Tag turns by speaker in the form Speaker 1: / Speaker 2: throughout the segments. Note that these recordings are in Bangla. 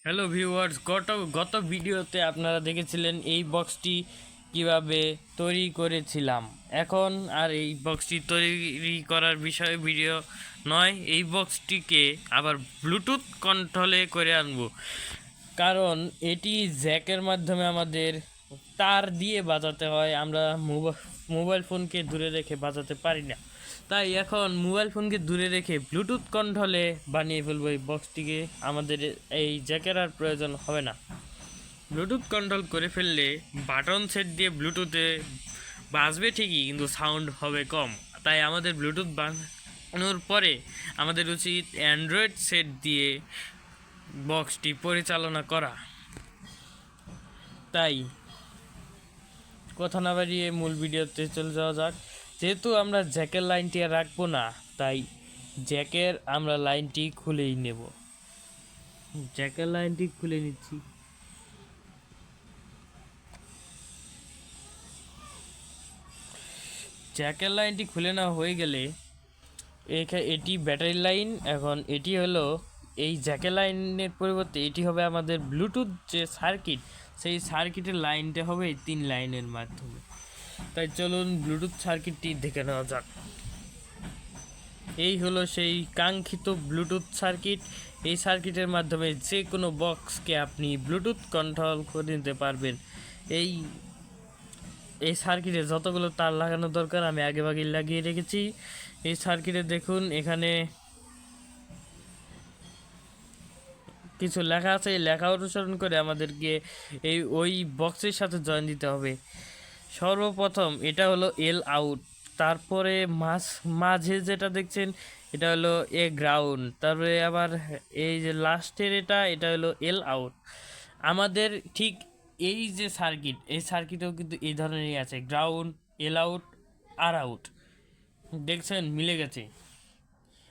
Speaker 1: হ্যালো ভিউয়ার্স, গত ভিডিওতে আপনারা দেখেছিলেন এই বক্সটি কিভাবে তৈরি করেছিলাম। এখন আর এই বক্সটি তৈরি করার বিষয়ে ভিডিও নয়, এই বক্সটিকে আবার ব্লুটুথ কন্ট্রোলে করে আনবো, কারণ এটি জ্যাকের মাধ্যমে আমাদের তার দিয়ে বাজাতে হয়। আমরা মোবাইল ফোনকে দূরে রেখে বাজাতে পারি না, তাই এখন মোবাইল ফোনকে দূরে রেখে ব্লুটুথ কন্ট্রোলে বানিয়ে ফেলবো এই বক্সটিকে। আমাদের এই জ্যাকের আর প্রয়োজন হবে না। ব্লুটুথ কন্ট্রোল করে ফেললে বাটন সেট দিয়ে ব্লুটুথে বাজবে ঠিকই, কিন্তু সাউন্ড হবে কম। তাই আমাদের ব্লুটুথ বানানোর পরে আমাদের উচিত অ্যান্ড্রয়েড সেট দিয়ে বক্সটি পরিচালনা করা। তাই কথা না বাড়িয়ে মূল ভিডিওতে চলে যাওয়া যাক। যেহেতু আমরা জ্যাকের লাইনটি আর রাখবো না, তাই জ্যাকের আমরা লাইনটি খুলেই নেব। জ্যাকের লাইনটি খুলে নিচ্ছি। জ্যাকের লাইনটি খুলে নেওয়া হয়ে গেলে এটি ব্যাটারি লাইন। এখন এটি হলো এই জ্যাকের লাইনের পরিবর্তে এটি হবে আমাদের ব্লুটুথ যে সার্কিট, সেই সার্কিটের লাইনটা হবে এই 3 লাইনের মাধ্যমে। তাই চলুন ব্লুটুথ সার্কিটটি দেখে নেওয়া যাক। এই হলো সেই কাঙ্ক্ষিত ব্লুটুথ সার্কিট। এই সার্কিটের মাধ্যমে যে কোনো বক্সকে আপনি ব্লুটুথ কন্ট্রোল করে নিতে পারবেন। এই এই সার্কিটে যতগুলো তার লাগানো দরকার আমি আগেভাগেই লাগিয়ে রেখেছি। এই সার্কিটে দেখুন, এখানে কিছু লেখা আছে। এই লেখা অনুসরণ করে আমাদেরকে ওই বক্সের সাথে জয়েন দিতে হবে। সর্বপ্রথম এটা হলো এল আউট, তারপরে মাঝে যেটা দেখছেন এটা হলো এ গ্রাউন্ড, তারপরে আবার এই যে লাস্টের এটা হলো এল আউট। আমাদের ঠিক এই যে সার্কিট, এই সার্কিটেও কিন্তু এই ধরনেরই আছে, গ্রাউন্ড, এল আউট, আর আউট। দেখছেন মিলে গেছে।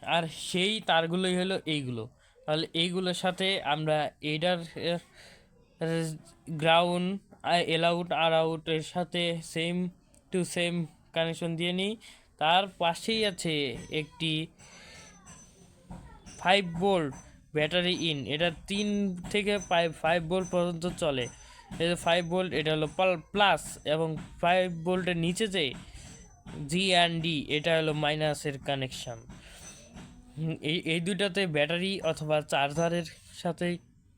Speaker 1: আর সেই তারগুলোই হলো এইগুলো। তাহলে এইগুলোর সাথে আমরা এইটার গ্রাউন্ড, এল আউট, আর আউটের সাথে সেম টু সেম কানেকশন দিয়ে নিই। তার পাশেই আছে একটি 5 ভোল্ট ব্যাটারি ইন। এটা 3 থেকে 5 ভোল্ট পর্যন্ত চলে। এই যে 5 ভোল্ট, এটা হলো প্লাস, এবং 5 ভোল্টের নিচে যে জি&ডি, এটা হলো মাইনাসের কানেকশান। এই দুটাতে ব্যাটারি অথবা চার্জারের সাথে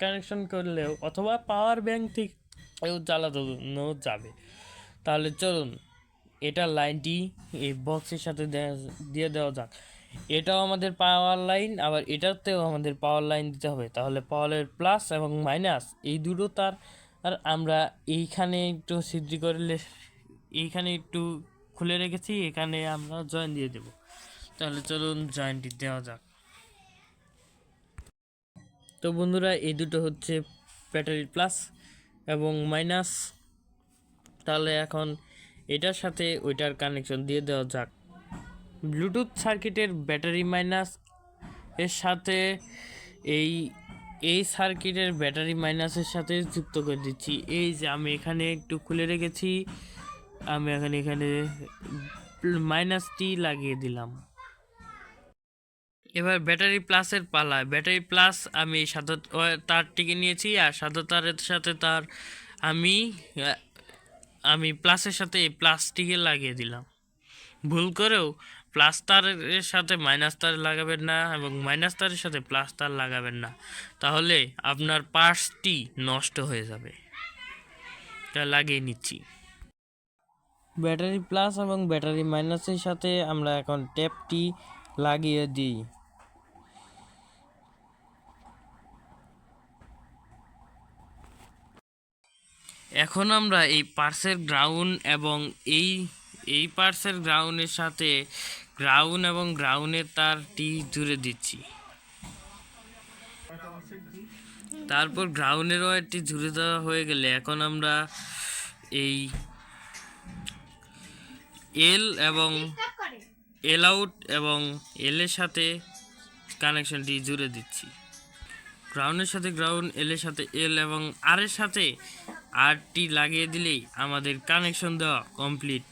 Speaker 1: কানেকশন করলেও অথবা পাওয়ার ব্যাংক থেকেও চালানো যাবে। তাহলে চলুন এটা লাইনটি এই বক্সের সাথে দিয়ে দেওয়া যাক। এটাও আমাদের পাওয়ার লাইন, আবার এটাতেও আমাদের পাওয়ার লাইন দিতে হবে। তাহলে পাওয়ারের প্লাস এবং মাইনাস এই দুটো তার আর আমরা এইখানে একটু ছিদ্র করলে, এইখানে একটু খুলে রেখেছি, এখানে আমরা জয়েন দিয়ে দেব। তাহলে চলুন জয়েন্টটি দেওয়া যাক। তো বন্ধুরা, এই দুটো হচ্ছে ব্যাটারির প্লাস এবং মাইনাস। তাহলে এখন এটার সাথে ওইটার কানেকশন দিয়ে দেওয়া যাক। ব্লুটুথ সার্কিটের ব্যাটারি মাইনাস এর সাথে এই এই সার্কিটের ব্যাটারি মাইনাসের সাথে যুক্ত করে দিচ্ছি। এই যে আমি এখানে একটু খুলে রেখেছি, আমি এখানে মাইনাসটি লাগিয়ে দিলাম। এবার ব্যাটারি প্লাসের পালা। ব্যাটারি প্লাস আমি সাদা তারটিকে নিয়েছি, আর সাদা তারের সাথে তার আমি আমি প্লাসের সাথে এই প্লাসটিকে লাগিয়ে দিলাম। ভুল করেও প্লাস তারের সাথে মাইনাস তার লাগাবেন না, এবং মাইনাস তারের সাথে প্লাস তার লাগাবেন না, তাহলে আপনার পার্টসটি নষ্ট হয়ে যাবে। তা লাগিয়ে নিচ্ছি। ব্যাটারি প্লাস এবং ব্যাটারি মাইনাসের সাথে আমরা এখন ট্যাপটি লাগিয়ে দিই। এখন আমরা এই পার্সের গ্রাউন্ড এবং এই পার্সের গ্রাউন্ডের সাথে গ্রাউন্ড এবং গ্রাউন্ডের তারটি জুড়ে দিচ্ছি। তারপর গ্রাউন্ডের ওয়্যারটি জুড়ে দেওয়া হয়ে গেলে এখন আমরা এই এল আউট এবং এল এর সাথে কানেকশনটি জুড়ে দিচ্ছি। গ্রাউন্ডের সাথে গ্রাউন্ড, এল এর সাথে এল এবং আর এর সাথে আরটি লাগিয়ে দিলেই আমাদের কানেকশন দেওয়া কমপ্লিট।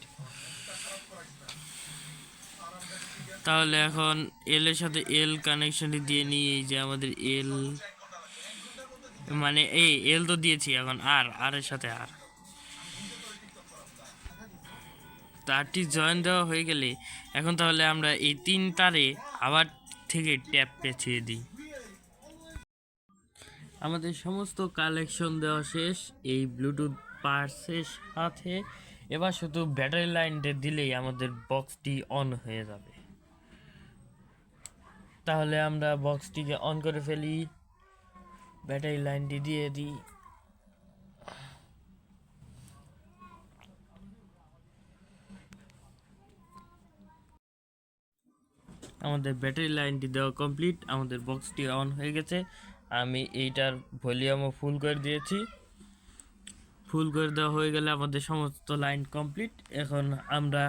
Speaker 1: তাহলে এখন এল এর সাথে এল কানেকশনটি দিয়ে নিই। এই যে আমাদের এল, মানে এই এল তো দিয়েছি, এখন আর এর সাথে তারটি জয়েন দেওয়া হয়ে গেলে এখন তাহলে আমরা এই 3 তারে আবার থেকে ট্যাপ পেঁচিয়ে দিই। আমাদের সমস্ত কালেকশন দেওয়া শেষ এই ব্লুটুথ পার্সের সাথে। এবার শুধু ব্যাটারি লাইনটা দিলেই আমাদের বক্সটি অন হয়ে যাবে। তাহলে আমরা বক্সটিকে অন করে ফেলি, ব্যাটারি লাইনটি দিয়ে দিই। আমাদের ব্যাটারি লাইনটি দেওয়া কমপ্লিট, আমাদের বক্সটি অন হয়ে গেছে। আমি এইটার ভলিউমও ফুল করে দিয়েছি। ফুল করে দেওয়া হয়ে গেলে আমাদের সমস্ত লাইন কমপ্লিট। এখন আমরা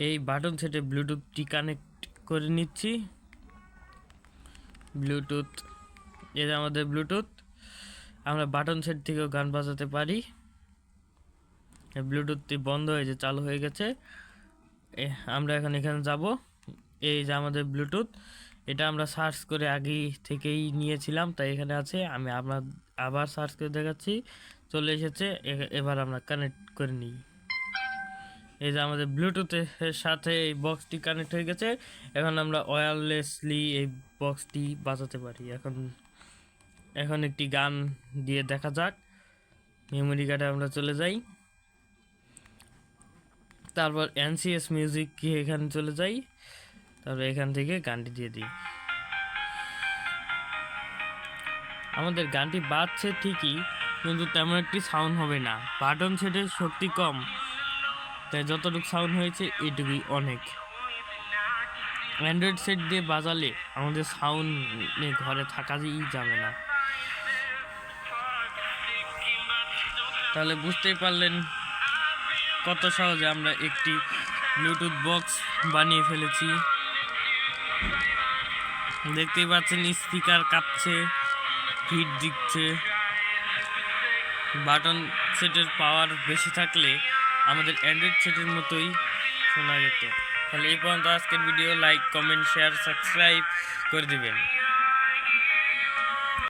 Speaker 1: এই বাটন সেটে ব্লুটুথটি কানেক্ট করে নিচ্ছি। ব্লুটুথ, এটা আমাদের ব্লুটুথ। আমরা বাটন সেট থেকেও গান বাজাতে পারি। ব্লুটুথটি বন্ধ হয়েছে, চালু হয়ে গেছে। আমরা এখন এখানে যাব। এই যে আমাদের ব্লুটুথ, এটা আমরা সার্চ করে আগেই থেকেই নিয়েছিলাম, তাই এখানে আছে। আমি আবার সার্চ করে দেখাচ্ছি, চলে এসেছে। এবার আমরা কানেক্ট করে নিই। এই যে আমাদের ব্লুটুথের সাথে এই বক্সটি কানেক্ট হয়ে গেছে। এখন আমরা ওয়্যারলেসলি এই বক্সটি বাজাতে পারি। এখন একটি গান দিয়ে দেখা যাক। মেমোরি কার্ডে আমরা চলে যাই, তারপর এনসিএস মিউজিক এখানে চলে যাই, তারপর এখান থেকে গানটি দিয়ে দিই। আমাদের গানটি বাজছে ঠিকই, কিন্তু তেমন একটি সাউন্ড হবে না। বাটন সেটের শক্তি কম, তাই যতটুকু সাউন্ড হয়েছে এটুকুই অনেক। অ্যান্ড্রয়েড সেট দিয়ে বাজালে আমাদের সাউন্ডে ঘরে থাকাই যাবে না। তাহলে বুঝতেই পারলেন কত সহজে আমরা একটি ব্লুটুথ বক্স বানিয়ে ফেলেছি। দেখতেই পাচ্ছেন স্পিকার কাঁপছে, হিট দিচ্ছে। বাটন সেটের পাওয়ার বেশি থাকলে আমাদের অ্যান্ড্রয়েড সেটের মতোই শোনা যেত। তাহলে এই পর্যন্ত আজকের video. Like, comment, share, subscribe করে দিবেন।